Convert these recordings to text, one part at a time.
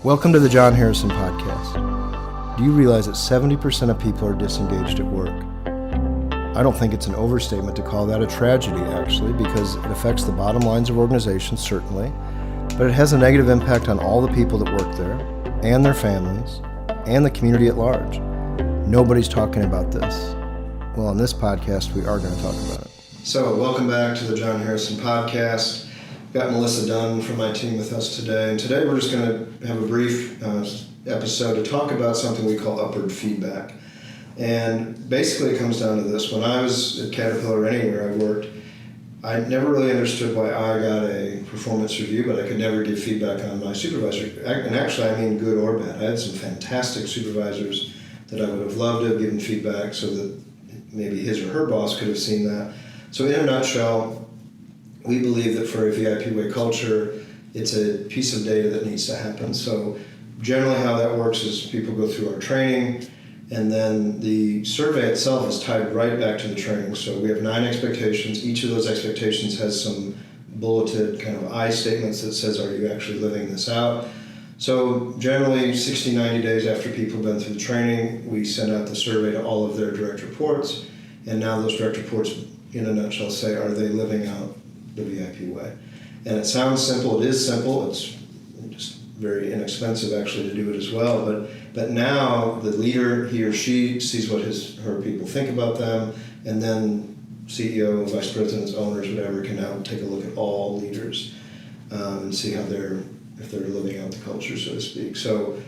Welcome to the John Harrison Podcast. Do you realize that 70% of people are disengaged at work? I don't think it's an overstatement to call that a tragedy, actually, because it affects the bottom lines of organizations, certainly, but it has a negative impact on all the people that work there, and their families, and the community at large. Nobody's talking about this. Well, on this podcast, we are going to talk about it. So, welcome back to the John Harrison Podcast. Got Melissa Dunn from my team with us today, and today we're just going to have a brief episode to talk about something we call upward feedback. And basically it comes down to this. When I was at Caterpillar or anywhere I worked, I never really understood why I got a performance review, but I could never give feedback on my supervisor. And actually, I mean good or bad. I had some fantastic supervisors that I would have loved to have given feedback so that maybe his or her boss could have seen that. So in a nutshell, we believe that for a VIP way culture, it's a piece of data that needs to happen. So generally how that works is people go through our training, and then the survey itself is tied right back to the training. So we have 9 expectations. Each of those expectations has some bulleted kind of I statements that says, are you actually living this out? So generally 60, 90 days after people have been through the training, we send out the survey to all of their direct reports. And now those direct reports, in a nutshell, say, are they living out the VIP way? And it sounds simple. It is simple. It's just very inexpensive actually to do it as well. But now the leader, he or she, sees what her people think about them, and then CEO, vice presidents, owners, whatever, can now take a look at all leaders and see how if they're living out the culture, so to speak. So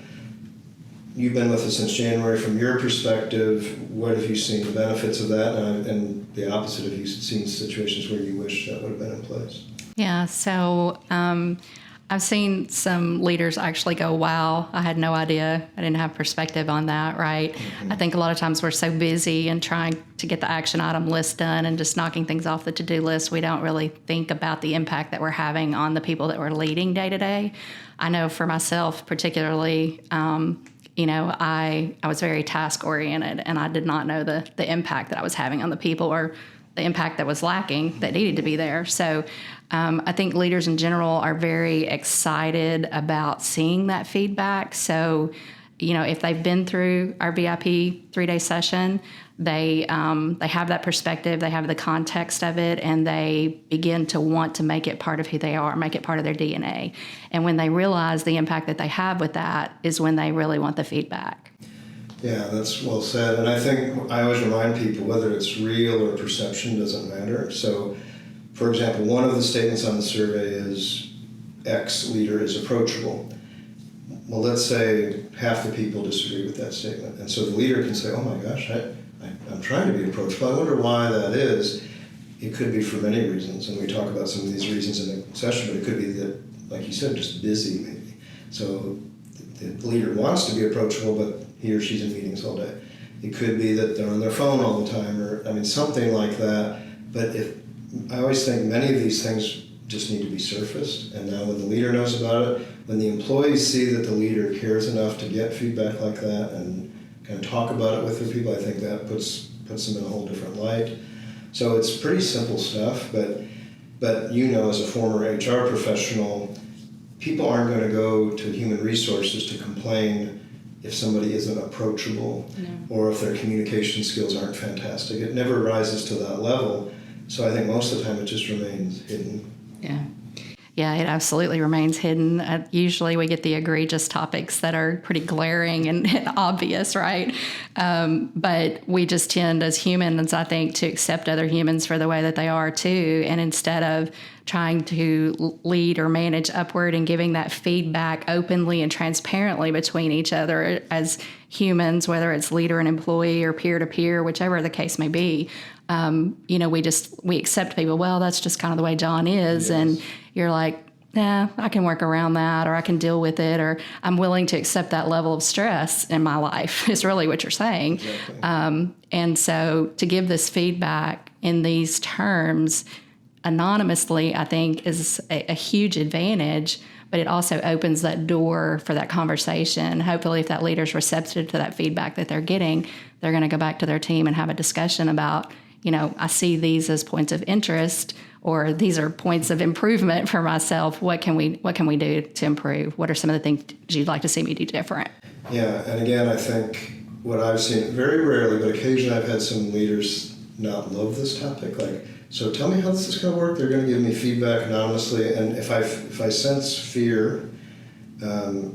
you've been with us since January. From your perspective, what have you seen the benefits of that, and the opposite, have you seen situations where you wish that would have been in place? Yeah, so I've seen some leaders actually go, wow, I had no idea. I didn't have perspective on that, right? Mm-hmm. I think a lot of times we're so busy and trying to get the action item list done and just knocking things off the to-do list, we don't really think about the impact that we're having on the people that we're leading day to day. I know for myself particularly, I was very task-oriented, and I did not know the impact that I was having on the people, or the impact that was lacking that needed to be there. So I think leaders in general are very excited about seeing that feedback. So, if they've been through our VIP 3-day session, they have that perspective, they have the context of it, and they begin to want to make it part of who they are, make it part of their DNA. And when they realize the impact that they have with that is when they really want the feedback. Yeah, that's well said. And I think I always remind people, whether it's real or perception, doesn't matter. So, for example, one of the statements on the survey is X leader is approachable. Well, let's say half the people disagree with that statement. And so the leader can say, oh my gosh, I'm trying to be approachable. I wonder why that is. It could be for many reasons, and we talk about some of these reasons in the session, but it could be that, like you said, just busy maybe. So the leader wants to be approachable, but he or she's in meetings all day. It could be that they're on their phone all the time, or something like that. But I always think many of these things just need to be surfaced, and now when the leader knows about it, when the employees see that the leader cares enough to get feedback like that and kind of talk about it with their people, I think that puts them in a whole different light. So it's pretty simple stuff, but as a former HR professional, people aren't going to go to human resources to complain if somebody isn't approachable, or if their communication skills aren't fantastic. It never rises to that level. So I think most of the time it just remains hidden. Yeah, it absolutely remains hidden. Usually we get the egregious topics that are pretty glaring and obvious, right? But we just tend as humans, I think, to accept other humans for the way that they are too. And instead of trying to lead or manage upward and giving that feedback openly and transparently between each other as humans, whether it's leader and employee or peer-to-peer, whichever the case may be, we accept people, well, that's just kind of the way John is. Yes. And you're like, nah, I can work around that, or I can deal with it, or I'm willing to accept that level of stress in my life is really what you're saying. Exactly. And so to give this feedback in these terms anonymously, I think is a huge advantage, but it also opens that door for that conversation. Hopefully, if that leader's receptive to that feedback that they're getting, they're going to go back to their team and have a discussion about, I see these as points of interest, or these are points of improvement for myself. What can we do to improve? What are some of the things you'd like to see me do different? Yeah, and again, I think what I've seen very rarely, but occasionally I've had some leaders not love this topic. Like, so tell me how this is going to work. They're going to give me feedback anonymously, and if I sense fear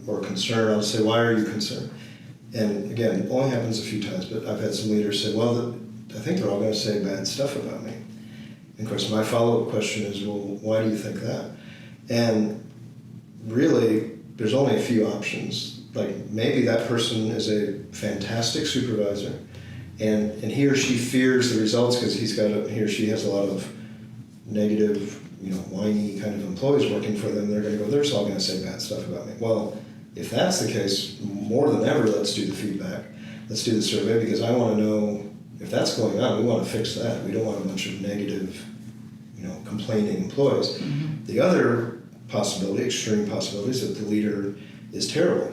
or concern, I'll say, why are you concerned? And again, it only happens a few times, but I've had some leaders say, well, I think they're all going to say bad stuff about me. And of course, my follow-up question is, well, why do you think that? And really, there's only a few options. Like, maybe that person is a fantastic supervisor, and he or she fears the results because he or she has a lot of negative, whiny kind of employees working for them. They're going to go, they're all going to say bad stuff about me. Well, if that's the case, more than ever, let's do the feedback. Let's do the survey, because I want to know if that's going on. We want to fix that. We don't want a bunch of negative, complaining employees. Mm-hmm. The other possibility, extreme possibility, is that the leader is terrible,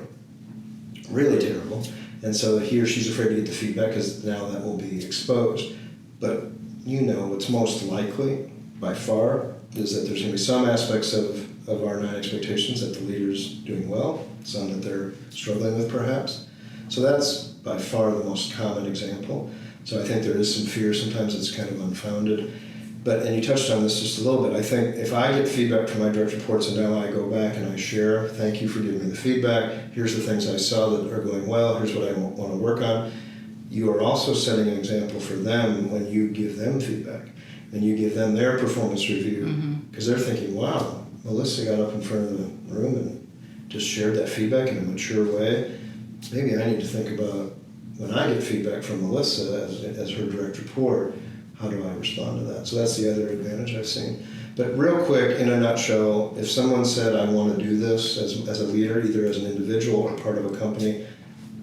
really terrible. And so he or she's afraid to get the feedback because now that will be exposed. But what's most likely, by far, is that there's going to be some aspects of our 9 expectations that the leader's doing well, some that they're struggling with perhaps. So that's by far the most common example. So I think there is some fear. Sometimes it's kind of unfounded. And you touched on this just a little bit. I think if I get feedback from my direct reports and now I go back and I share, thank you for giving me the feedback, here's the things I saw that are going well, here's what I want to work on. You are also setting an example for them when you give them feedback and you give them their performance review, because they're thinking, wow, Melissa got up in front of the room and just shared that feedback in a mature way. Maybe I need to think about when I get feedback from Melissa as her direct report, how do I respond to that? So that's the other advantage I've seen. But real quick, in a nutshell, if someone said, I want to do this as a leader, either as an individual or part of a company,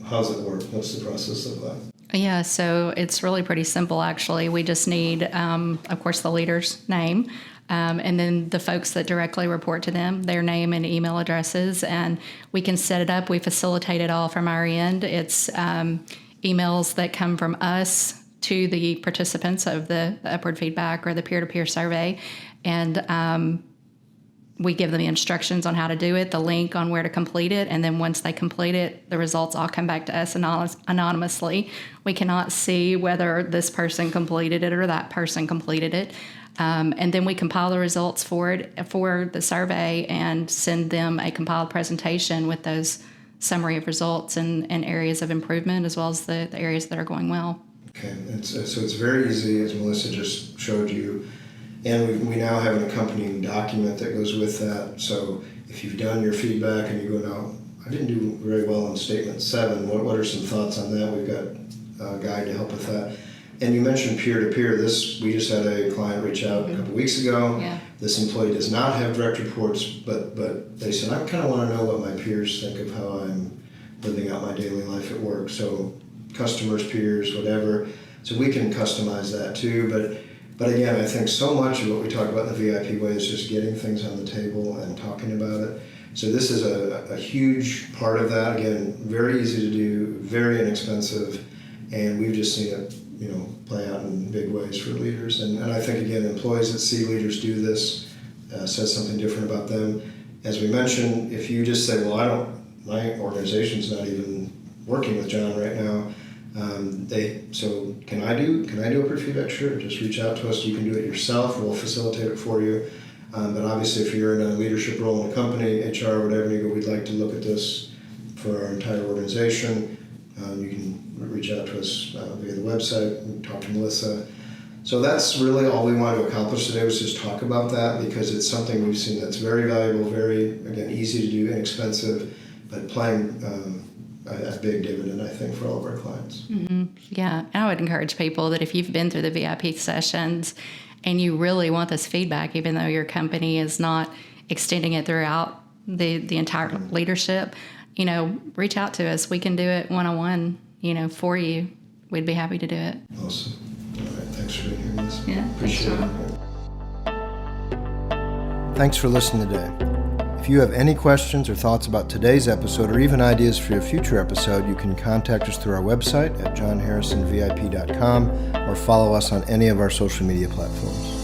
how does it work? What's the process look like? Yeah, so it's really pretty simple, actually. We just need, of course, the leader's name, and then the folks that directly report to them, their name and email addresses, and we can set it up. We facilitate it all from our end. It's emails that come from us to the participants of the upward feedback or the peer-to-peer survey, and we give them the instructions on how to do it, the link on where to complete it, and then once they complete it, the results all come back to us anonymously. We cannot see whether this person completed it or that person completed it, and then we compile the results for the survey and send them a compiled presentation with those summary of results and areas of improvement, as well as the areas that are going well. Okay, so it's very easy, as Melissa just showed you, and we now have an accompanying document that goes with that. So if you've done your feedback and you go, now, I didn't do very well on statement 7, what are some thoughts on that? We've got a guide to help with that. And you mentioned peer-to-peer. We just had a client reach out a couple weeks ago. Yeah. This employee does not have direct reports, but they said, I kind of want to know what my peers think of how I'm living out my daily life at work. So customers, peers, whatever. So we can customize that too. But again, I think so much of what we talk about in the VIP way is just getting things on the table and talking about it. So this is a huge part of that. Again, very easy to do, very inexpensive, and we've just seen it, play out in big ways for leaders. And I think, again, employees that see leaders do this says something different about them. As we mentioned, if you just say, well, my organization's not even working with John right now, so can I do upward feedback? Sure, just reach out to us. You can do it yourself. We'll facilitate it for you. But obviously, if you're in a leadership role in a company, HR, whatever, you go, we'd like to look at this for our entire organization. You can reach out to us via the website and talk to Melissa. So that's really all we wanted to accomplish today, was just talk about that, because it's something we've seen that's very valuable, very, again, easy to do, inexpensive, but playing a big dividend, I think, for all of our clients. Mm-hmm. Yeah, and I would encourage people that if you've been through the VIP sessions and you really want this feedback, even though your company is not extending it throughout the entire leadership, reach out to us. We can do it one-on-one, for you. We'd be happy to do it. Awesome. All right, thanks for being here, Liz. Yeah, appreciate thanks, it. Thanks for listening today. If If you have any questions or thoughts about today's episode or even ideas for a future episode, you can contact us through our website at johnharrisonvip.com or follow us on any of our social media platforms.